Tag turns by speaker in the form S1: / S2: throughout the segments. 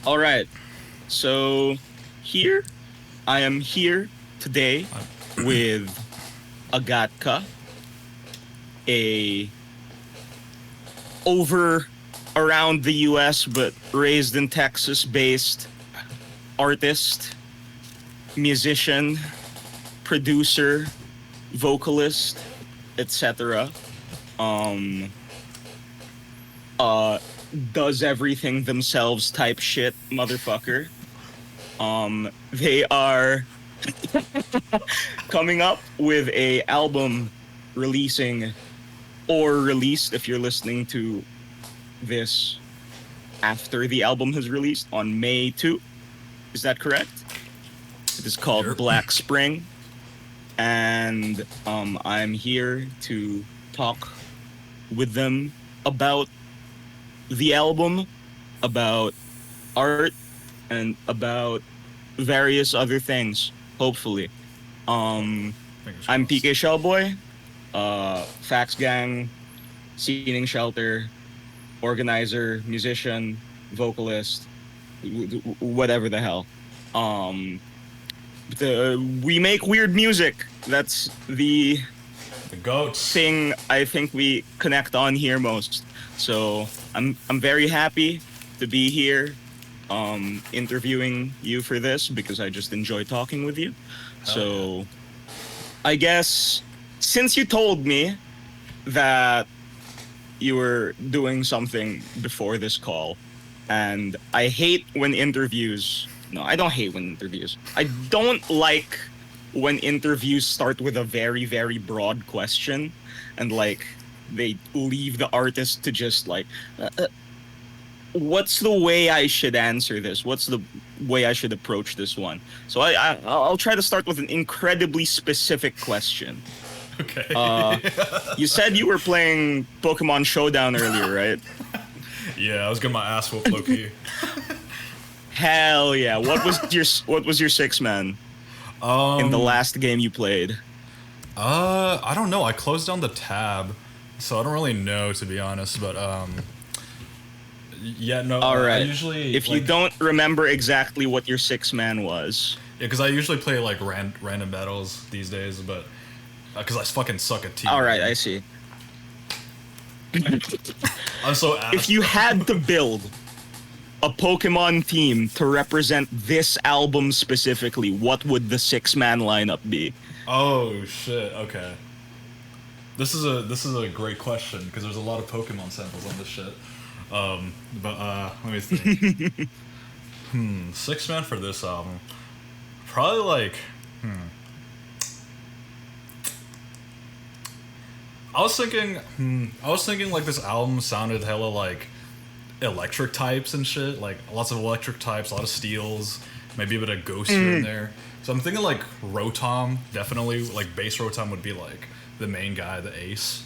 S1: All right. So here I am here today with Agatka, a over around the US but raised in Texas based artist, musician, producer, vocalist, etc. Um uh does everything themselves type shit motherfucker. They are coming up with a album releasing or released if you're listening to this after the album has released on May 2. Is that correct? It is called
S2: Yep.
S1: Black Spring. And I'm here to talk with them about the album, about art, and about various other things, hopefully.
S2: Fingers
S1: I'm
S2: crossed.
S1: PK Shellboy, Fax Gang, Scening Shelter, organizer, musician, vocalist, whatever the hell. Um, we make weird music. That's the
S2: The goats.
S1: thing I think we connect on here most. So I'm very happy to be here, interviewing you for this because I just enjoy talking with you.
S2: Hell
S1: So I guess since you told me that you were doing something before this call, and I hate when interviews. No, I don't hate when interviews. I don't like when interviews start with a very, very broad question and like they leave the artist to just like, what's the way I should answer this? What's the way I should approach this one? So I'll try to start with an incredibly specific question.
S2: Okay.
S1: You said you were playing Pokemon Showdown earlier, right?
S2: Yeah, I was getting my ass whooped, low key.
S1: Hell yeah! What was your six man in the last game you played?
S2: I don't know. I closed down the tab, so I don't really know, to be honest. But yeah, no.
S1: All
S2: I
S1: right.
S2: usually,
S1: If you
S2: like,
S1: don't remember exactly what your six man was,
S2: yeah, because I usually play like random battles these days, but because I fucking suck at team.
S1: all right, I see.
S2: I'm so ass.
S1: If you had to build a Pokemon team to represent this album specifically, what would the six man lineup be?
S2: Oh shit. Okay. This is a great question because there's a lot of Pokemon samples on this shit. But let me think. Six man for this album. Probably like I was thinking like this album sounded hella like electric types and shit, like lots of electric types, a lot of steels, maybe a bit of ghost here and there. So I'm thinking like Rotom, definitely like bass Rotom would be like the main guy, the ace.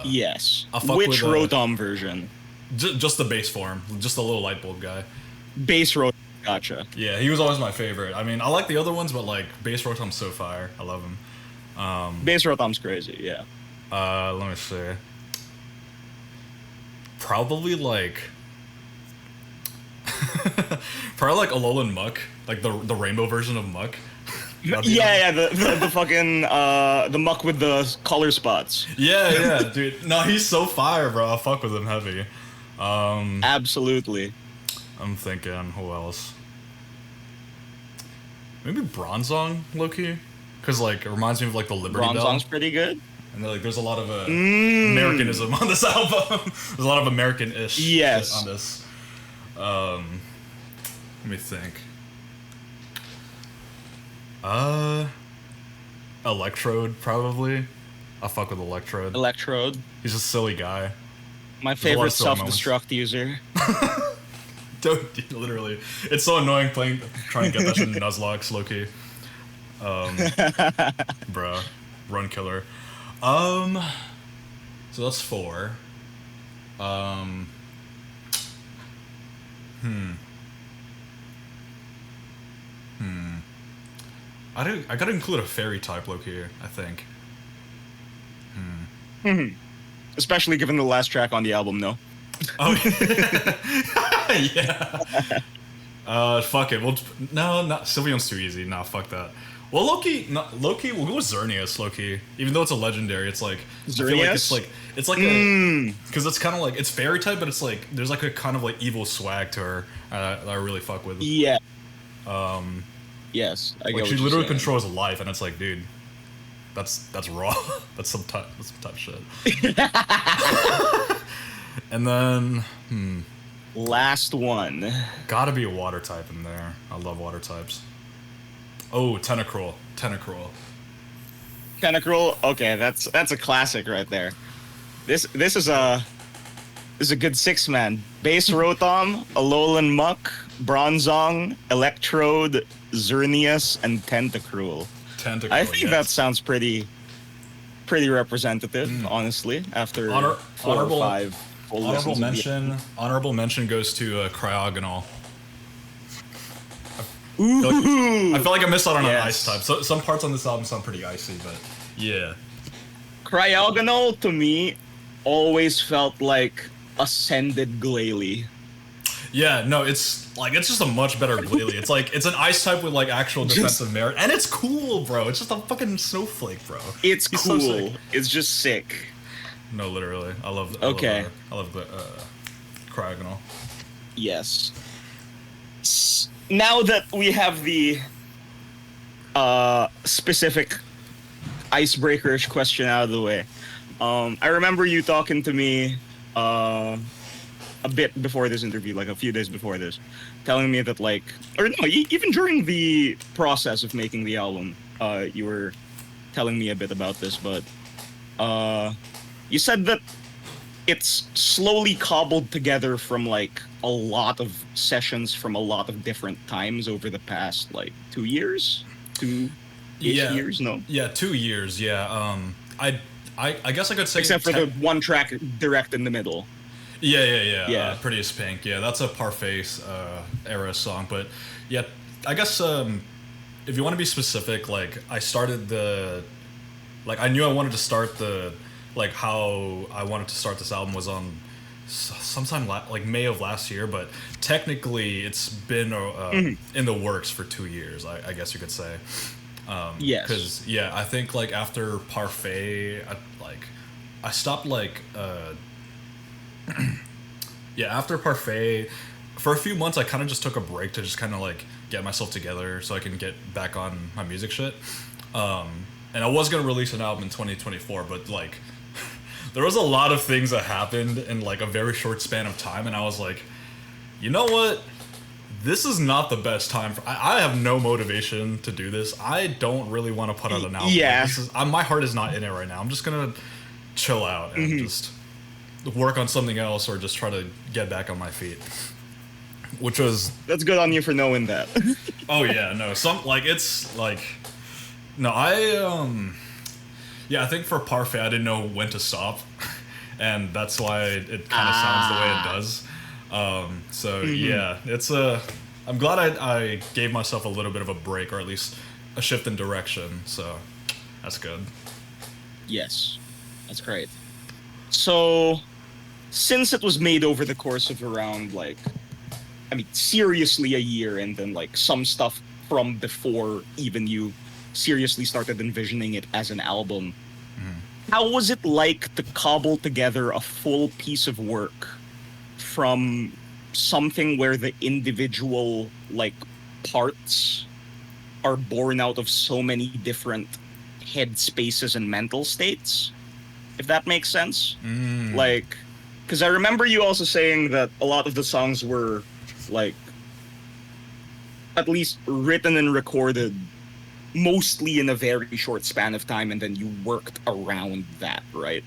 S1: Yes.
S2: I'll fuck
S1: Which
S2: with,
S1: Rotom version?
S2: Just the bass form, just the little light bulb guy.
S1: Base Rotom. Gotcha.
S2: Yeah, he was always my favorite. I mean, I like the other ones, but like bass Rotom's so fire. I love him.
S1: Base Rotom's crazy. Yeah.
S2: Let me see. Probably like probably like Alolan Muck, like the rainbow version of Muck. That'd be
S1: Yeah, the fucking the muck with the color spots.
S2: yeah, dude. No, he's so fire, bro. I fuck with him heavy.
S1: Absolutely.
S2: I'm thinking, who else? Maybe Bronzong, low-key? Because, like, it reminds me of, like, the Liberty Bell.
S1: Bronzong's pretty good.
S2: And, like, there's a lot of Americanism on this album. There's a lot of American-ish
S1: Yes.
S2: shit on this. Let me think. Electrode, probably. I fuck with Electrode.
S1: Electrode.
S2: He's just a silly guy.
S1: My
S2: a lot of
S1: favorite
S2: silly
S1: self-destruct user.
S2: Dude, literally. It's so annoying trying to get that shit in Nuzlocke, low-key. Bruh. Run killer. So that's 4. I gotta include a fairy type low-key, I think.
S1: Especially given the last track on the album, no?
S2: Oh, Yeah. Fuck it. Well, no, not Sylveon's too easy. Nah, fuck that. Well, Loki, we'll go with Xerneas, Loki. Even though it's a legendary, it's like I feel like it's like a because it's kind of like it's fairy type, but it's like there's like a kind of like evil swag to her that I really fuck with.
S1: Yeah. Yes, I
S2: Like
S1: get
S2: she
S1: what you're
S2: literally
S1: saying.
S2: controls life, and it's like, dude, that's raw. That's some tough shit. And then
S1: Last one.
S2: gotta be a water type in there. I love water types. Oh, Tentacruel.
S1: Tentacruel. Okay, that's a classic right there. This is a good six man. Base Rotom, Alolan Muck, Bronzong, Electrode, Xerneas, and Tentacruel. I think
S2: yes.
S1: that sounds pretty representative, honestly. After four
S2: honorable-
S1: or five full listens of the-
S2: Honorable mention goes to Cryogonal.
S1: Ooh,
S2: I feel like I missed out on an
S1: Yes.
S2: ice type. So some parts on this album sound pretty icy, but yeah.
S1: Cryogonal to me always felt like Ascended Glalie.
S2: Yeah, no, it's just a much better Glalie. It's an ice type with like actual defensive merit, and it's cool, bro. It's just a fucking snowflake, bro.
S1: It's
S2: He's so
S1: cool.
S2: sick.
S1: It's just sick.
S2: No, literally, I love the Cryogonal.
S1: Yes. Now that we have the specific icebreakerish question out of the way, I remember you talking to me a bit before this interview, like a few days before this, telling me that even during the process of making the album, you were telling me a bit about this, but you said that it's slowly cobbled together from like a lot of sessions from a lot of different times over the past like 2 years, 2 years, no,
S2: Yeah, 2 years. Yeah. I guess I could say
S1: except for the one track direct in the middle.
S2: Yeah.
S1: Yeah.
S2: Prettiest Pink. Yeah, that's a Parfait era song. But yeah, I guess if you want to be specific, like I started I knew I wanted to start how I wanted to start this album was on sometime like May of last year, but technically it's been in the works for 2 years. I guess you could say.
S1: Yes.
S2: Because I think like after Parfait, I stopped after Parfait, for a few months I kind of just took a break to just kind of like get myself together so I can get back on my music shit. And I was gonna release an album in 2024, but like there was a lot of things that happened in like a very short span of time, and I was like, you know what? This is not the best time for. I have no motivation to do this. I don't really want to put out an album.
S1: Yeah.
S2: My heart is not in it right now. I'm just gonna chill out and just work on something else, or just try to get back on my feet. Which was
S1: That's good on you for knowing that.
S2: oh yeah, no, I think for Parfait I didn't know when to stop, and that's why it kind of sounds the way it does. It's I'm glad I gave myself a little bit of a break, or at least a shift in direction. So that's good.
S1: Yes, that's great. So, since it was made over the course of around seriously a year, and then like some stuff from before even you seriously started envisioning it as an album, how was it like to cobble together a full piece of work from something where the individual like parts are born out of so many different head spaces and mental states, if that makes sense? Like, because I remember you also saying that a lot of the songs were like at least written and recorded mostly in a very short span of time, and then you worked around that, right?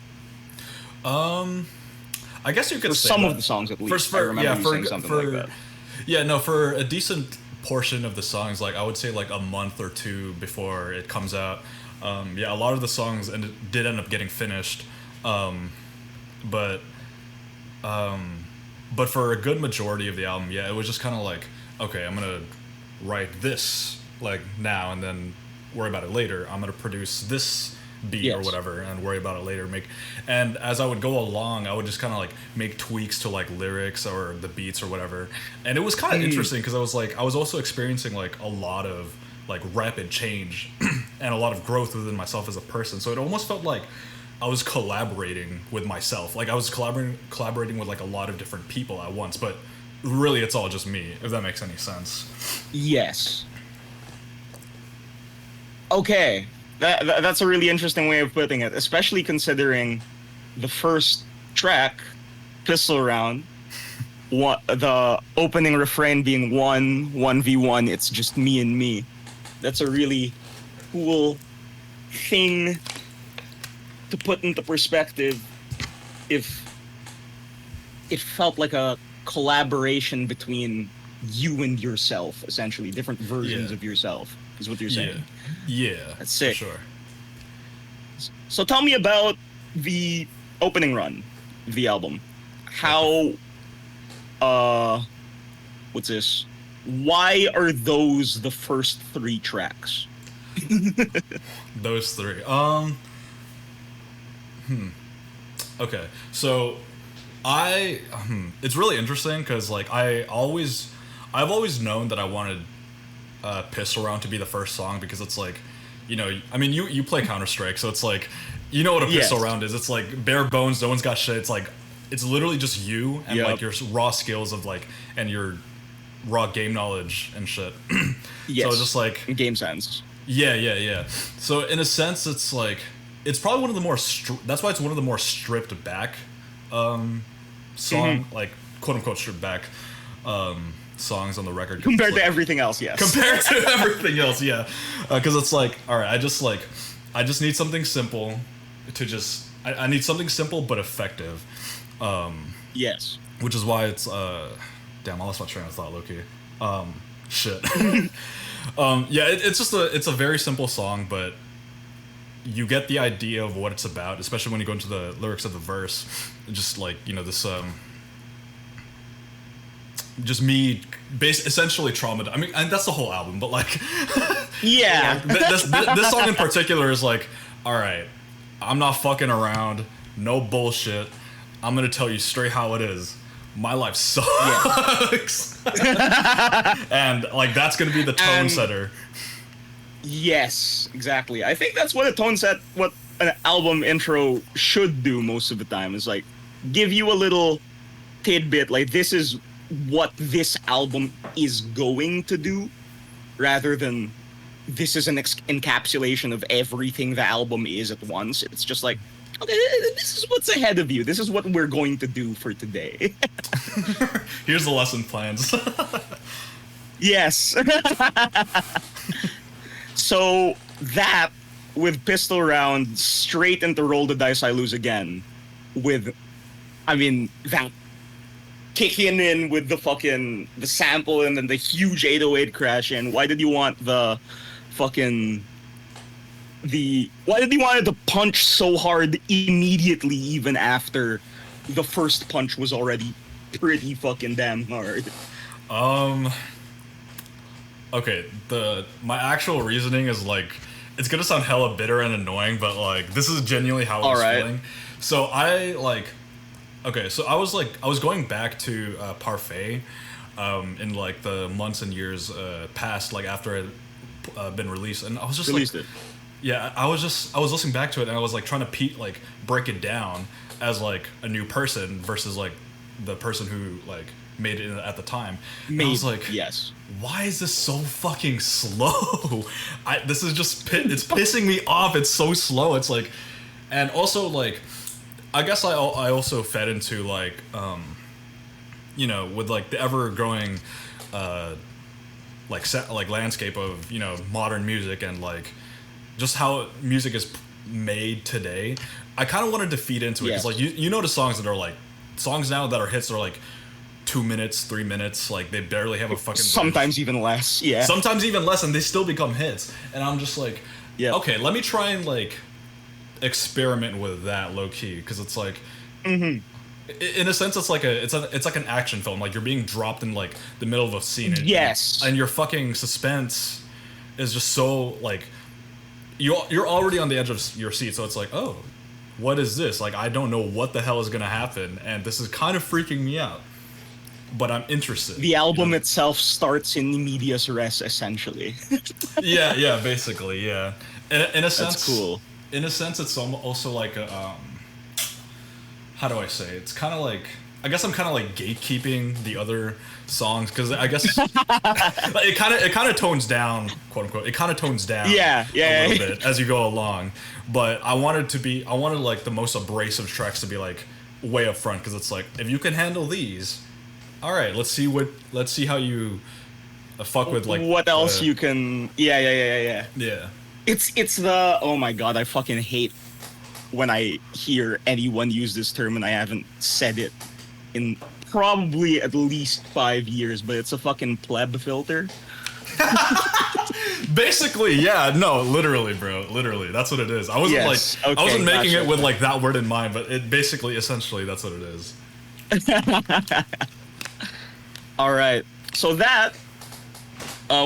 S2: I guess you could
S1: For
S2: say
S1: some
S2: that.
S1: of the songs, at least. I remember you saying something like that.
S2: Yeah, no, for a decent portion of the songs, like I would say like a month or two before it comes out. A lot of the songs did end up getting finished, but for a good majority of the album, it was just kind of like, okay, I'm gonna write this like now and then worry about it later. I'm gonna produce this beat or
S1: Yes.
S2: whatever and worry about it later. And as I would go along, I would just kind of like make tweaks to like lyrics or the beats or whatever. And it was kind of interesting because I was also experiencing like a lot of like rapid change and a lot of growth within myself as a person. So it almost felt like I was collaborating with myself. Like I was collaborating with like a lot of different people at once, but really it's all just me, if that makes any sense.
S1: Yes. Okay. That's a really interesting way of putting it, especially considering the first track, Pistol Round, the opening refrain being 1v1, it's just me and me. That's a really cool thing to put into perspective if it felt like a collaboration between you and yourself, essentially. Different versions
S2: Yeah.
S1: of yourself, is what you're saying.
S2: Yeah.
S1: That's sick.
S2: For sure.
S1: So tell me about the opening run of the album. How what's this? Why are those the first 3 tracks?
S2: Those three. Okay. So it's really interesting because like I've always known that I wanted Pistol Round to be the first song because it's like, you know, I mean you play Counter-Strike, so it's like, you know what a pistol
S1: Yes.
S2: round is. It's like bare bones, no one's got shit. It's like it's literally just you and
S1: Yep.
S2: like your raw skills of like and your raw game knowledge and shit.
S1: Yes.
S2: So just like
S1: Game sense.
S2: yeah. So in a sense, it's like it's probably one of the more that's why it's one of the more stripped back song like quote unquote stripped back songs on the record 'cause
S1: Compared
S2: it's
S1: to
S2: like-
S1: everything else, yes.
S2: compared to everything else, yeah, because it's like all right, I just need something simple to just I need something simple but effective,
S1: Yes.
S2: which is why it's damn, I lost my train of thought, Loki. Shit. Yeah, it's a very simple song, but you get the idea of what it's about, especially when you go into the lyrics of the verse. Just like, you know, this just me essentially traumatized. I mean, and that's the whole album, but like
S1: Yeah.
S2: this song in particular is like, all right, I'm not fucking around, no bullshit. I'm gonna tell you straight how it is. My life sucks. And like that's gonna be the tone
S1: And-
S2: setter.
S1: Yes, exactly. I think that's what what an album intro should do most of the time, is like give you a little tidbit, like this is what this album is going to do, rather than this is an encapsulation of everything the album is at once. It's just like, okay, this is what's ahead of you. This is what we're going to do for today.
S2: Here's the lesson plans.
S1: Yes. So that, with Pistol Round, straight into Roll the Dice, I Lose Again, with, I mean, that kicking in with the sample and then the huge 808 crash in. Why did you want why did you want it to punch so hard immediately, even after the first punch was already pretty fucking damn hard?
S2: Okay, my actual reasoning is like, it's gonna sound hella bitter and annoying, but like this is genuinely how I was
S1: Alright.
S2: feeling. So I was going back to Parfait in like the months and years past, like after it been released, and I was just
S1: Released
S2: like,
S1: it.
S2: yeah, I was listening back to it and I was like trying to break it down as like a new person versus like the person who like made it at the time. And I was like,
S1: yes.
S2: why is this so fucking slow? This is just it's pissing me off. It's so slow. It's like, and also like, I guess I also fed into like, you know, with like the ever growing, like landscape of, you know, modern music and like just how music is made today. I kind of wanted to feed into it because like you notice songs that are like songs now that are hits that are like 2 minutes, 3 minutes, like they barely have a fucking
S1: Sometimes even less, yeah.
S2: sometimes even less, and they still become hits. And I'm just like,
S1: Yeah.
S2: okay, let me try and like experiment with that low key, because it's like, in a sense, it's like an action film. Like you're being dropped in like the middle of a scene.
S1: Yes.
S2: And your fucking suspense is just so like, you're already on the edge of your seat, so it's like, oh, what is this? Like, I don't know what the hell is gonna happen, and this is kind of freaking me out. But I'm interested.
S1: The album itself starts in medias res, essentially.
S2: Yeah, yeah, basically, yeah. In a sense,
S1: That's cool.
S2: In a sense, it's also like a, how do I say? It's kind of like, I guess I'm kind of like gatekeeping the other songs because I guess it kind of tones down, quote unquote. It kind of tones down,
S1: Yeah, yeah,
S2: a little bit as you go along. But I wanted like the most abrasive tracks to be like way up front because it's like if you can handle these, all right, let's see how you fuck with like
S1: what else you can. Yeah.
S2: yeah.
S1: It's the, oh my god, I fucking hate when I hear anyone use this term and I haven't said it in probably at least 5 years, but it's a fucking pleb filter.
S2: Basically, yeah, no, literally, bro, literally, that's what it is. I wasn't
S1: Yes,
S2: like I wasn't
S1: okay,
S2: making
S1: gotcha.
S2: it with like that word in mind, but it basically, essentially, that's what it is.
S1: All right, so that,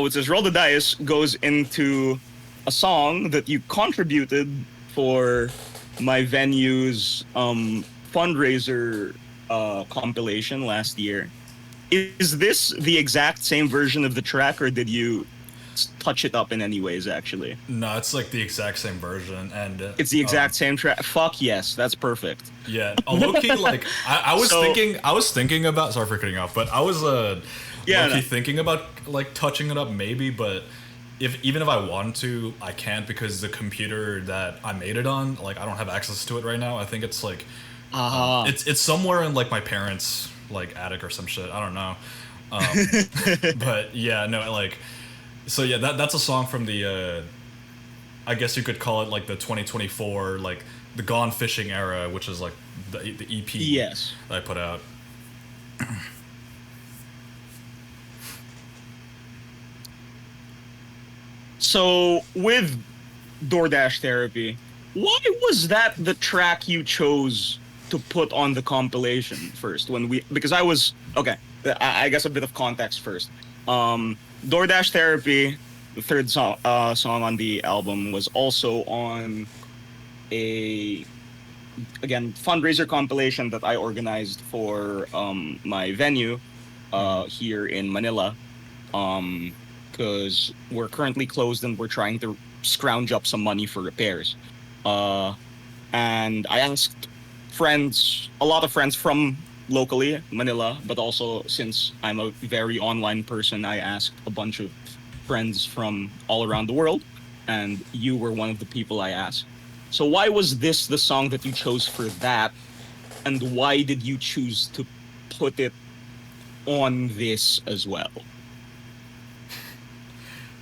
S1: which says Roll the Dice, goes into a song that you contributed for my venue's fundraiser compilation last year. Is this the exact same version of the track, or did you touch it up in any ways, actually?
S2: No, it's like the exact same version, and
S1: It's the exact same track. Fuck yes, that's perfect.
S2: yeah, a low key like I was
S1: So-
S2: thinking about, sorry for cutting off, but I was
S1: Yeah,
S2: low key
S1: no.
S2: thinking about like touching it up maybe, but even if I wanted to, I can't because the computer that I made it on, like I don't have access to it right now. I think it's like it's somewhere in like my parents' like attic or some shit. I don't know. But yeah, no, like so yeah, that's a song from the I guess you could call it like the 2024 like the Gone Fishing era, which is like the EP
S1: Yes.
S2: that I put out.
S1: So with DoorDash Therapy, why was that the track you chose to put on the compilation first? Because I was okay. I guess a bit of context first. DoorDash Therapy, the third song on the album, was also on a, again, fundraiser compilation that I organized for my venue here in Manila. Because we're currently closed and we're trying to scrounge up some money for repairs. And I asked a lot of friends from locally, Manila, but also since I'm a very online person, I asked a bunch of friends from all around the world, and you were one of the people I asked. So why was this the song that you chose for that, and why did you choose to put it on this as well?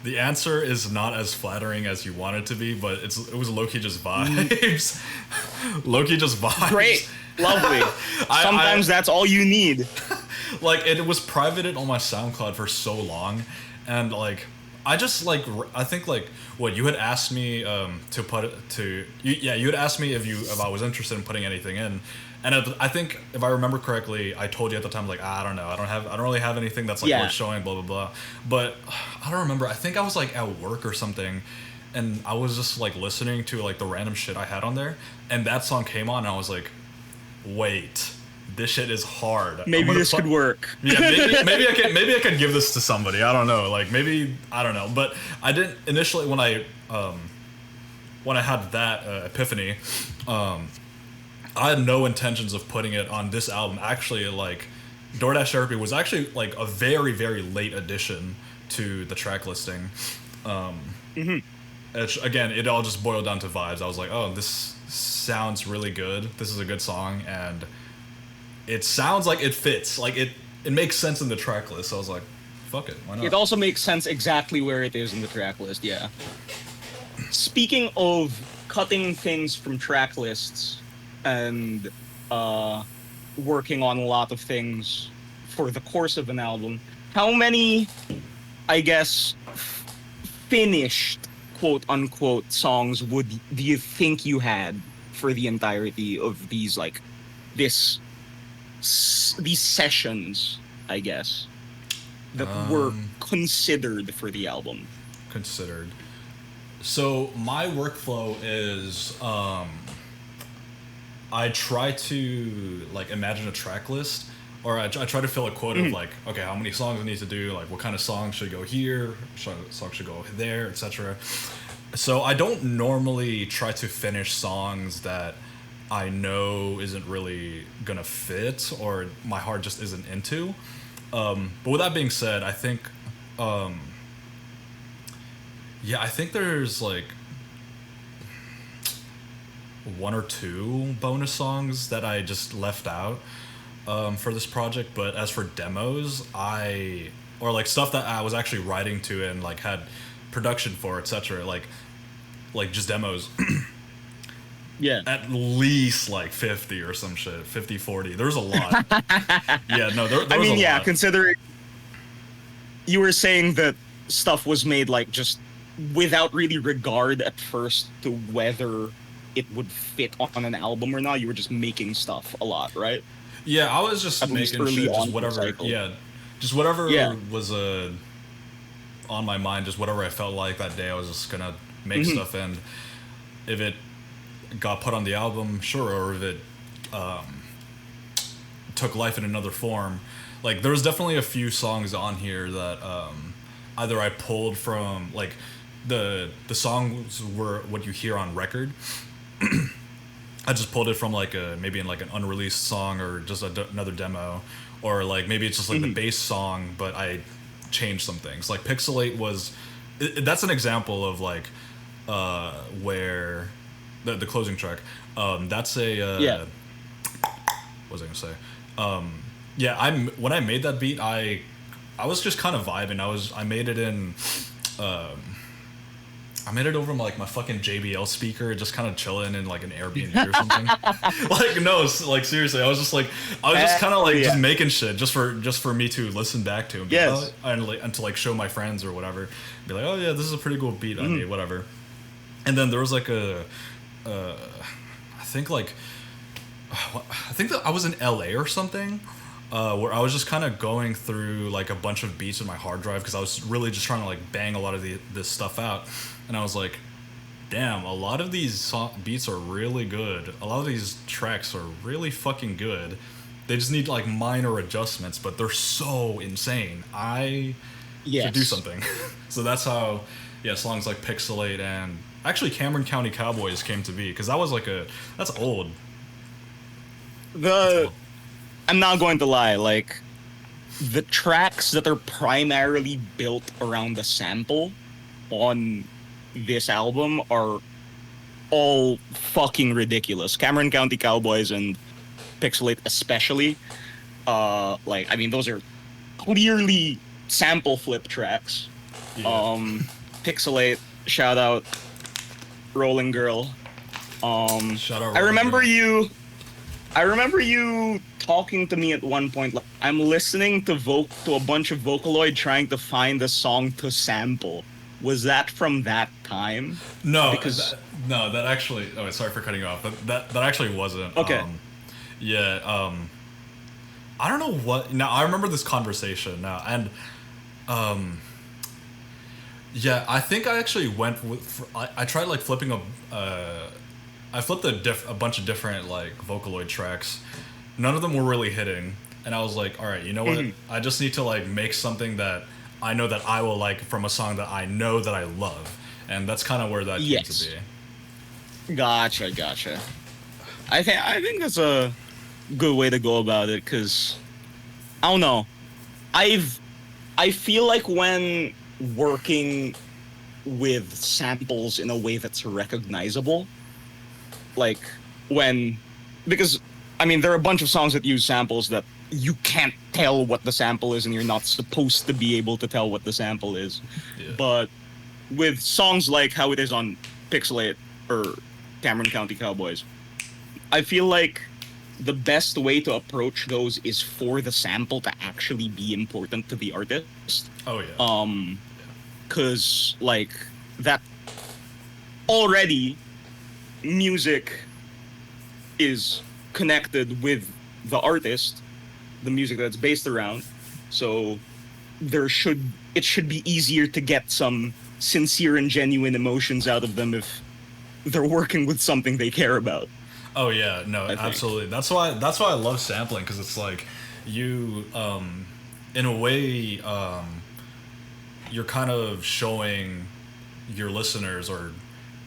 S2: The answer is not as flattering as you want it to be, but it was low-key just vibes. Low-key just vibes.
S1: Great. Lovely. Sometimes that's all you need.
S2: Like it was privated on my SoundCloud for so long, and like I just like I think like what you had asked me to put it to you had asked me if I was interested in putting anything in, and I think if I remember correctly, I told you at the time like I don't know, I don't really have anything that's like worth showing, blah blah blah. But I don't remember. I think I was like at work or something, and I was just like listening to like the random shit I had on there, and that song came on, and I was like, wait, this shit is hard.
S1: Maybe this could work.
S2: Yeah, maybe I can give this to somebody. I don't know. Like maybe I don't know. But I didn't initially when I had that epiphany. I had no intentions of putting it on this album. Actually, like DoorDash Therapy was actually like a very very late addition to the track listing. Again, it all just boiled down to vibes. I was like, oh, this sounds really good. This is a good song, and it sounds like it fits. Like it makes sense in the track list. So I was like, fuck it, why not?
S1: It also makes sense exactly where it is in the track list, yeah. Speaking of cutting things from track lists and working on a lot of things for the course of an album, how many, I guess, finished quote-unquote songs do you think you had for the entirety of these, like, these sessions, I guess, that were considered for the album?
S2: Considered. So my workflow is I try to like imagine a track list, or I try to fill a quota of like, okay, how many songs I need to do, like what kind of songs should go here, songs should go there, etc. So I don't normally try to finish songs that I know isn't really gonna fit or my heart just isn't into. But with that being said, I think, yeah, I think there's like one or two bonus songs that I just left out for this project. But as for demos, or like stuff that I was actually writing to and like had production for, etc. Like just demos.
S1: Yeah.
S2: At least like 50 or some shit, 50, 40. There was a lot. Yeah, no, there
S1: I
S2: was
S1: mean,
S2: a
S1: yeah,
S2: lot.
S1: considering you were saying that stuff was made like just without really regard at first to whether it would fit on an album or not. You were just making stuff a lot, right?
S2: Yeah, I was just
S1: At least
S2: making
S1: early
S2: shit,
S1: on
S2: just
S1: in the
S2: whatever.
S1: cycle.
S2: Yeah, just whatever
S1: Yeah.
S2: was on my mind, just whatever I felt like that day. I was just gonna make
S1: Mhm.
S2: stuff, and if it got put on the album, sure, or if it took life in another form. Like there was definitely a few songs on here that either I pulled from like the songs were what you hear on record. I just pulled it from like a maybe in like an unreleased song or just another demo, or like maybe it's just like the bass song, but I changed some things. Like Pixelate was, that's an example of like where the closing track. That's a
S1: Yeah.
S2: what was I gonna say? Yeah, when I made that beat, I was just kind of vibing. I made it in. I made it over like my fucking JBL speaker, just kind of chilling in like an Airbnb or something. Like no, like seriously, I was just kind of like
S1: yeah.
S2: just making shit just for me to listen back to and be
S1: Yes.
S2: like, oh, and to like show my friends or whatever, be like, oh yeah, this is a pretty cool beat I made, whatever. And then there was like I think like, I think that I was in LA or something. Where I was just kind of going through like a bunch of beats in my hard drive because I was really just trying to like bang a lot of this stuff out, and I was like, "Damn, a lot of these beats are really good. A lot of these tracks are really fucking good. They just need like minor adjustments, but they're so insane. I should do
S1: Yes.
S2: something." So that's how, yeah, songs like Pixelate and actually Cameron County Cowboys came to be because that was like that's old. That's
S1: The
S2: old.
S1: I'm not going to lie, like the tracks that are primarily built around the sample on this album are all fucking ridiculous. Cameron County Cowboys and Pixelate especially. Like I mean those are clearly sample flip tracks.
S2: Yeah.
S1: Pixelate, shout out Rolling Girl.
S2: Shout out.
S1: I
S2: Rolling
S1: remember
S2: Girl.
S1: you I remember you talking to me at one point. Like, I'm listening to a bunch of Vocaloid trying to find a song to sample. Was that from that time?
S2: No,
S1: Because
S2: that actually. Oh, sorry for cutting you off. But that actually wasn't.
S1: Okay.
S2: Yeah. I don't know what. Now I remember this conversation now, and yeah, I think I actually went with. I tried like flipping I flipped a bunch of different like Vocaloid tracks. None of them were really hitting, and I was like, all right, you know what? I just need to like make something that I know that I will like from a song that I know that I love, and that's kind of where that came
S1: Yes.
S2: to be.
S1: gotcha. I think that's a good way to go about it. Cause I don't know. I feel like when working with samples in a way that's recognizable, like when because I mean there are a bunch of songs that use samples that you can't tell what the sample is and you're not supposed to be able to tell what the sample is.
S2: Yeah.
S1: But with songs like how it is on Pixelate or Cameron County Cowboys, I feel like the best way to approach those is for the sample to actually be important to the artist.
S2: Oh yeah.
S1: Cause like that already music is connected with the artist, the music that it's based around. So it should be easier to get some sincere and genuine emotions out of them if they're working with something they care about.
S2: Oh yeah, no,
S1: I think.
S2: absolutely. That's why I love sampling, because it's like you, in a way, you're kind of showing your listeners or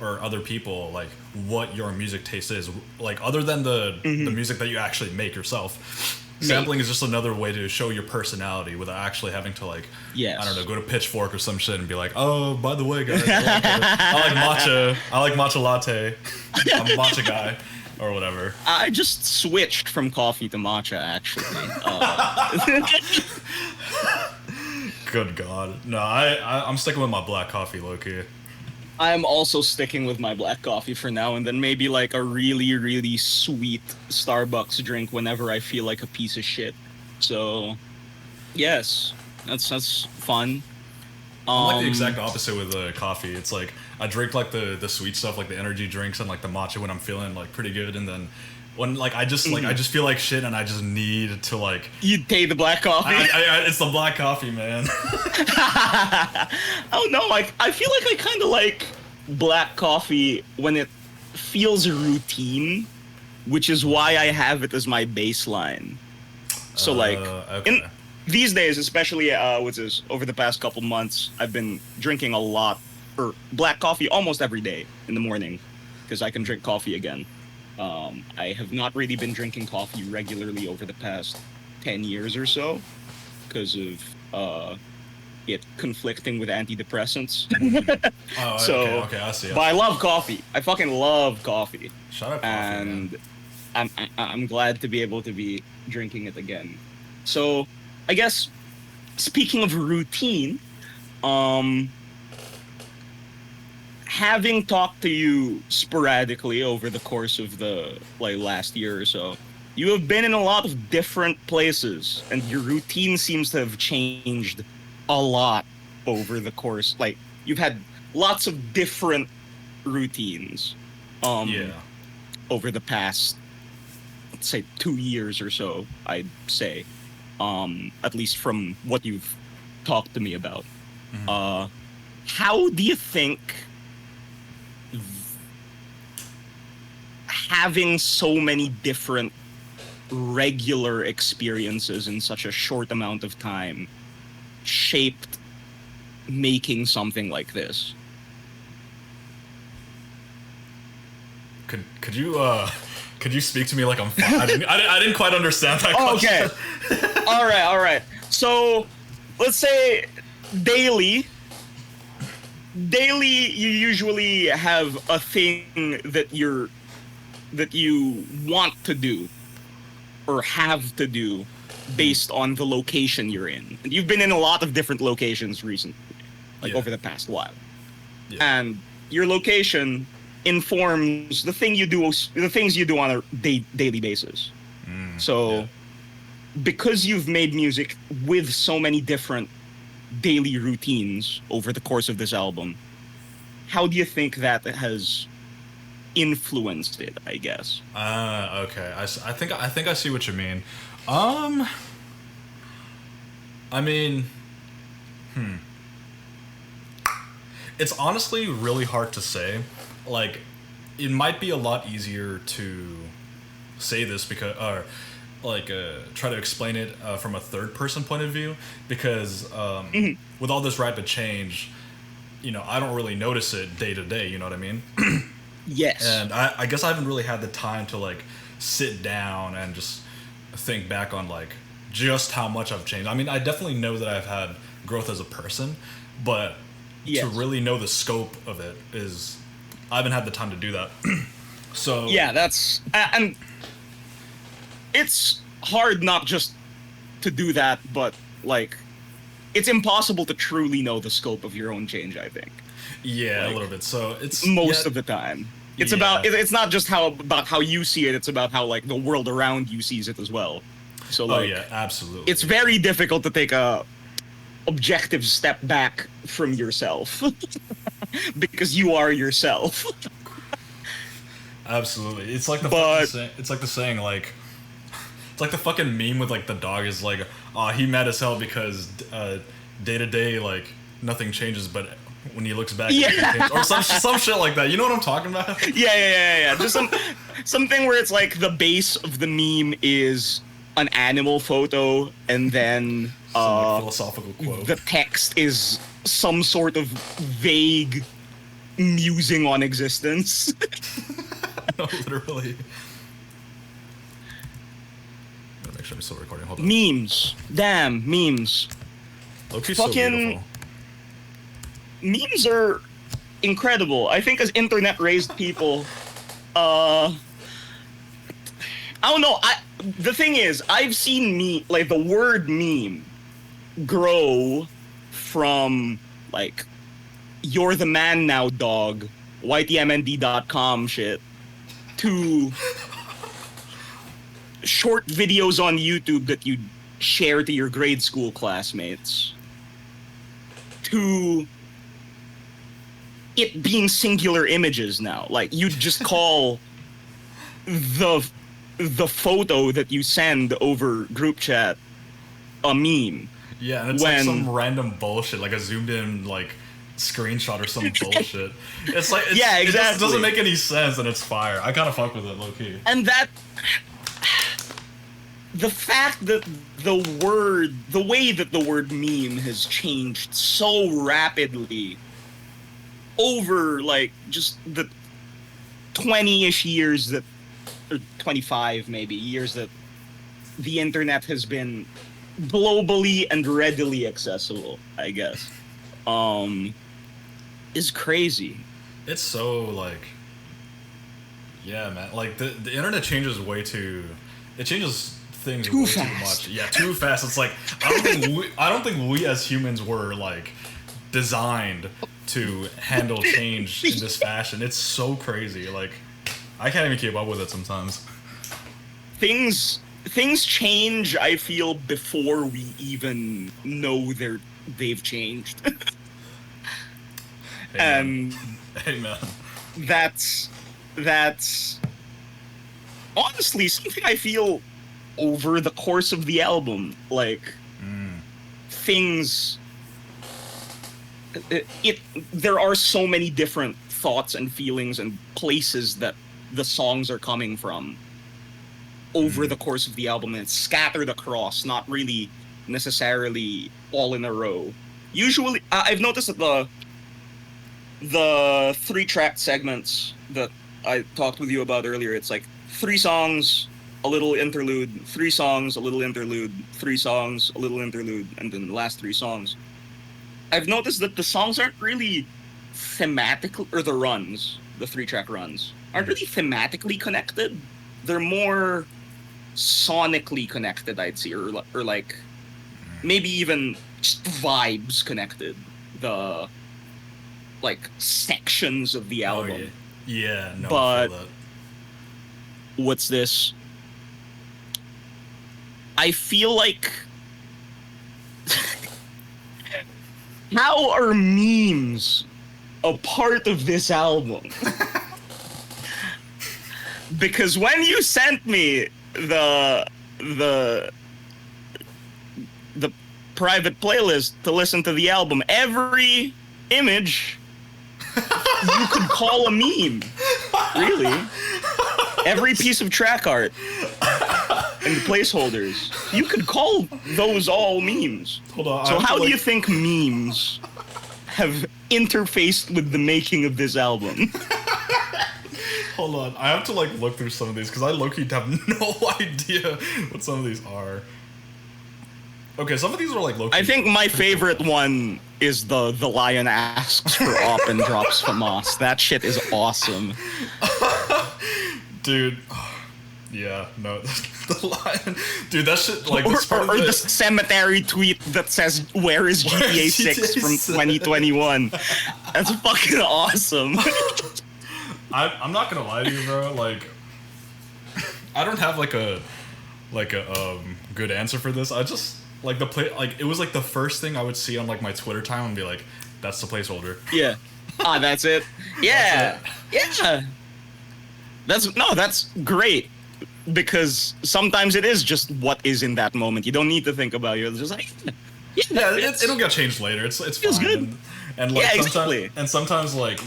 S2: other people like what your music taste is, like other than the music that you actually make yourself. Sampling is just another way to show your personality without actually having to like,
S1: Yes.
S2: I don't know, go to Pitchfork or some shit and be like, oh, by the way, guys, I like matcha. I like matcha latte. I'm a matcha guy, or whatever.
S1: I just switched from coffee to matcha, actually.
S2: Good God, no, I'm sticking with my black coffee, low-key.
S1: I'm also sticking with my black coffee for now, and then maybe like a really, really sweet Starbucks drink whenever I feel like a piece of shit. So, yes, that's fun.
S2: I'm like the exact opposite with coffee. It's like I drink like the sweet stuff, like the energy drinks and like the matcha when I'm feeling like pretty good, and then when like I just feel like shit and I just need to like.
S1: You take the black coffee.
S2: It's the black coffee, man.
S1: Oh no, I feel like I kind of like black coffee when it feels routine, which is why I have it as my baseline. So like
S2: okay.
S1: these days, especially what's this, over the past couple months, I've been drinking a lot or black coffee almost every day in the morning because I can drink coffee again. I have not really been drinking coffee regularly over the past 10 years or so because of it conflicting with antidepressants.
S2: Oh,
S1: So,
S2: okay, I see.
S1: but I love coffee. I fucking love coffee.
S2: Shut up, coffee,
S1: And
S2: man.
S1: I'm glad to be able to be drinking it again. So, I guess speaking of routine, having talked to you sporadically over the course of the like last year or so, you have been in a lot of different places, and your routine seems to have changed a lot over the course. Like you've had lots of different routines.
S2: Yeah.
S1: Over the past, let's say, 2 years or so, I'd say, at least from what you've talked to me about.
S2: Mm-hmm.
S1: How do you think having so many different regular experiences in such a short amount of time shaped making something like this?
S2: Could you speak to me like I'm fine? I didn't quite understand that question.
S1: Okay. all right. So, let's say daily, you usually have a thing that you want to do or have to do based on the location you're in. And you've been in a lot of different locations recently, like
S2: Yeah.
S1: over the past while.
S2: Yeah.
S1: And your location informs the things you do on a daily basis. So,
S2: yeah.
S1: because you've made music with so many different daily routines over the course of this album, how do you think that has influenced it, I guess?
S2: Okay. I think I see what you mean. I mean, it's honestly really hard to say. Like, it might be a lot easier to say this because, or like, try to explain it from a third person point of view, because with all this rapid change, I don't really notice it day to day. You know what I mean?
S1: Yes.
S2: And I guess I haven't really had the time to like sit down and just think back on like just how much I've changed. I mean, I definitely know that I've had growth as a person, but
S1: Yes.
S2: to really know the scope of it is I haven't had the time to do that. So
S1: Yeah, that's and it's hard not just to do that, but like it's impossible to truly know the scope of your own change, I think.
S2: yeah,
S1: Like,
S2: a little bit. So it's
S1: Most of the time. It's
S2: Yeah.
S1: about it's not just about how you see it, it's about how like the world around you sees it as well. So
S2: Oh
S1: like
S2: yeah, absolutely.
S1: it's very difficult to take a objective step back from yourself because you are yourself.
S2: Absolutely. It's like the
S1: But-
S2: it's like the saying like it's like the fucking meme with like the dog is like, he mad as hell because day to day like nothing changes, but when he looks back,
S1: Yeah.
S2: or some shit like that. You know what I'm talking about?
S1: Yeah. Just something where it's like the base of the meme is an animal photo, and then
S2: Some like philosophical quote.
S1: the text is some sort of vague musing on existence.
S2: No, literally. Gotta make sure I'm still recording. Hold on.
S1: Memes. Damn, memes.
S2: Loki's so
S1: Fucking
S2: beautiful.
S1: memes are incredible. I think as internet raised people, I don't know. The thing is, I've seen like the word meme grow from like "You're the man now, dog," YTMND.com shit, to short videos on YouTube that you share to your grade school classmates, to it being singular images now. Like, you just call the photo that you send over group chat a meme.
S2: Yeah, and it's like some random bullshit, like a zoomed in like screenshot or some bullshit. It's like
S1: Yeah,
S2: it just
S1: exactly.
S2: doesn't make any sense, and it's fire. I kind of fuck with it, low key.
S1: And that the fact that the way that the word meme has changed so rapidly over like just the 20-ish years that, or 25 maybe years that the internet has been globally and readily accessible, I guess, is crazy.
S2: It's so like, yeah, man. Like the internet changes way too. It changes things
S1: Too
S2: way
S1: fast.
S2: too much. Yeah, too fast. It's like I don't think we as humans were like designed to handle change in this fashion. It's so crazy. Like I can't even keep up with it sometimes.
S1: Things change, I feel, before we even know they've changed.
S2: Amen.
S1: And
S2: Amen.
S1: that's honestly something I feel over the course of the album. Like, things there are so many different thoughts and feelings and places that the songs are coming from over the course of the album, and it's scattered across, not really necessarily all in a row. Usually, I've noticed that the 3-track segments that I talked with you about earlier, it's like 3 songs, a little interlude, 3 songs, a little interlude, 3 songs, a little interlude, and then the last 3 songs. I've noticed that the songs aren't really thematically, or the 3-track runs, aren't really thematically connected. They're more sonically connected, I'd say, or like maybe even just vibes connected. The like sections of the album.
S2: Oh, yeah. No,
S1: But
S2: I feel that.
S1: What's this? I feel like how are memes a part of this album? Because when you sent me the private playlist to listen to the album, every image you could call a meme. Really? Every piece of track art and the placeholders, you could call those all memes.
S2: Hold on.
S1: So how do you think memes have interfaced with the making of this album?
S2: Hold on, I have to like look through some of these because I low-key have no idea what some of these are. Okay, some of these are like low-key.
S1: I think my favorite one is the lion asks for op and drops FAMAS. That shit is awesome.
S2: Dude. Yeah, no, the lion. Dude, that shit, like, that's part
S1: or
S2: of
S1: the cemetery tweet that says, "Where is GTA 6 from 2021?" That's fucking awesome.
S2: I'm not gonna lie to you, bro. Like, I don't have like a good answer for this. I just like it was like the first thing I would see on like my Twitter time and be like, "That's the placeholder."
S1: Yeah. That's it. Yeah. Yeah. That's great. Because sometimes it is just what is in that moment. You don't need to think about it. You're just like,
S2: Yeah,
S1: it's-
S2: it'll get changed later. It's
S1: feels
S2: fine.
S1: good.
S2: And like
S1: Yeah,
S2: sometimes
S1: exactly.
S2: and sometimes like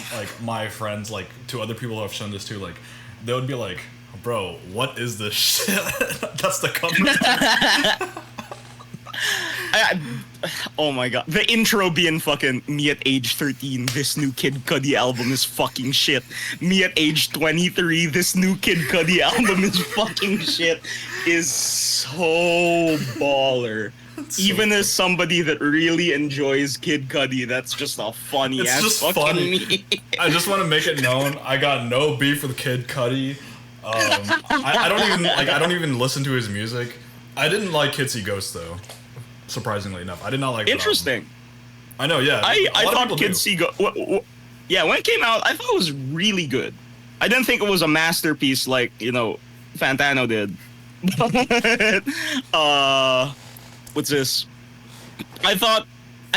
S2: my friends, like to other people who have shown this too, like they would be like, bro, what is this shit? That's the comment.
S1: I, oh my god. The intro being fucking me at age 13, this new Kid Cudi album is fucking shit. Me at age 23, this new Kid Cudi album is fucking shit is so baller.
S2: So
S1: Even as somebody that really enjoys Kid Cudi, that's just a funny
S2: It's
S1: ass
S2: just
S1: fucking
S2: funny.
S1: me.
S2: I just want to make it known I got no beef with Kid Cudi. I don't even listen to his music. I didn't like Kids See Ghosts though. Surprisingly enough, I did not like that album.
S1: Interesting.
S2: I know, yeah.
S1: I
S2: A lot of
S1: thought
S2: people
S1: Kid
S2: do.
S1: See Go. Yeah, when it came out, I thought it was really good. I didn't think it was a masterpiece like Fantano did. But what's this? I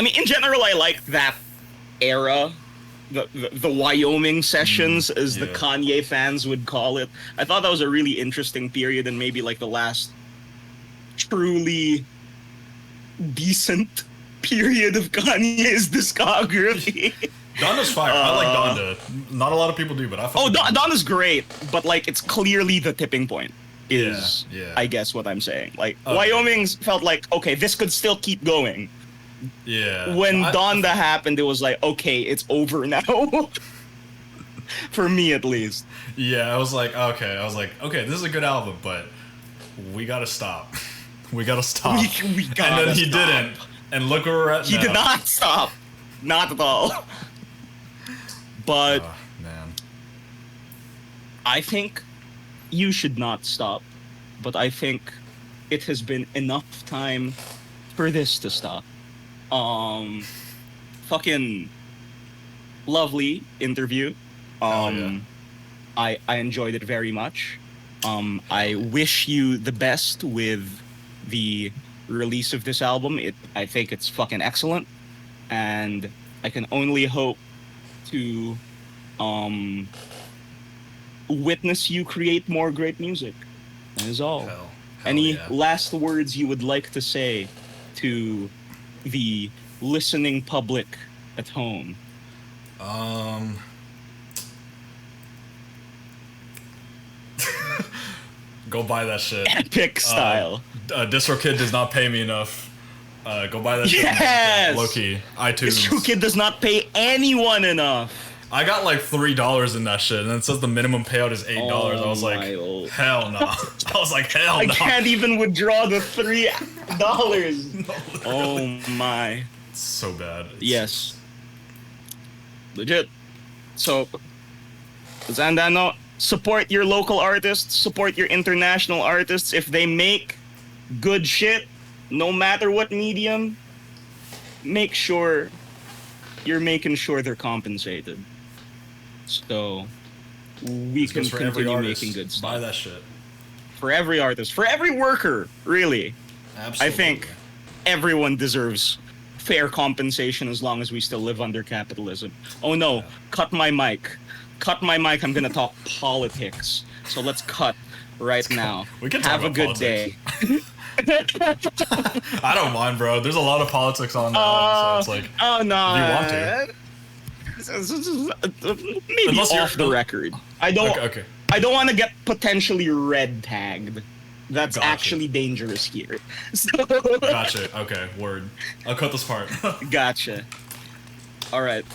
S1: mean, in general, I liked that era. The Wyoming sessions, as the
S2: yeah.
S1: Kanye fans would call it. I thought that was a really interesting period, and maybe like the last truly decent period of Kanye's discography.
S2: Donda's fire. I like Donda. Not a lot of people do, but I.
S1: Oh, Donna's great, but like it's clearly the tipping point. Is
S2: Yeah.
S1: I guess what I'm saying. Like
S2: Okay.
S1: Wyoming's felt like okay, this could still keep going.
S2: Yeah.
S1: When
S2: I-
S1: Donda happened, it was like okay, it's over now. For me, at least.
S2: Yeah, I was like, okay, this is a good album, but we gotta stop. We gotta stop.
S1: We
S2: and
S1: gotta
S2: then he
S1: stop.
S2: didn't. And look where we're at
S1: He
S2: now.
S1: did not stop. Not at all. But
S2: Man.
S1: I think you should not stop. But I think it has been enough time for this to stop. Fucking lovely interview.
S2: Yeah.
S1: I enjoyed it very much. I wish you the best with the release of this album. I think it's fucking excellent, and I can only hope to witness you create more great music. That is all.
S2: Hell
S1: Any
S2: yeah.
S1: last words you would like to say to the listening public at home?
S2: Go buy that shit.
S1: Epic style.
S2: DistroKid does not pay me enough. Go buy that shit.
S1: Yes!
S2: Low key. iTunes.
S1: This true kid does not pay anyone enough.
S2: I got like $3 in that shit, and it says the minimum payout is $8. I was like,
S1: my old-
S2: hell no. I was like, hell
S1: I
S2: no.
S1: can't even withdraw the $3. Oh my.
S2: It's so bad. It's-
S1: Yes. Legit. So, Zandano, support your local artists, support your international artists. If they make good shit, no matter what medium, make sure you're making sure they're compensated. So, we
S2: This
S1: can
S2: goes for every
S1: continue
S2: artist.
S1: making good
S2: Buy
S1: stuff.
S2: that shit.
S1: For every artist, for every worker, really.
S2: Absolutely.
S1: I think everyone deserves fair compensation as long as we still live under capitalism. Oh no, cut my mic. Cut my mic, I'm gonna talk politics. So let's cut right now.
S2: We can talk
S1: Have a
S2: about
S1: good
S2: politics.
S1: day.
S2: I don't mind, bro. There's a lot of politics on the album, so it's like,
S1: Oh no.
S2: if you want to.
S1: Maybe
S2: Unless you're-
S1: off the record. I don't
S2: Okay.
S1: I don't want to get potentially red tagged. That's
S2: Gotcha.
S1: actually dangerous here. So,
S2: Gotcha. Okay, word. I'll cut this part.
S1: gotcha. All right.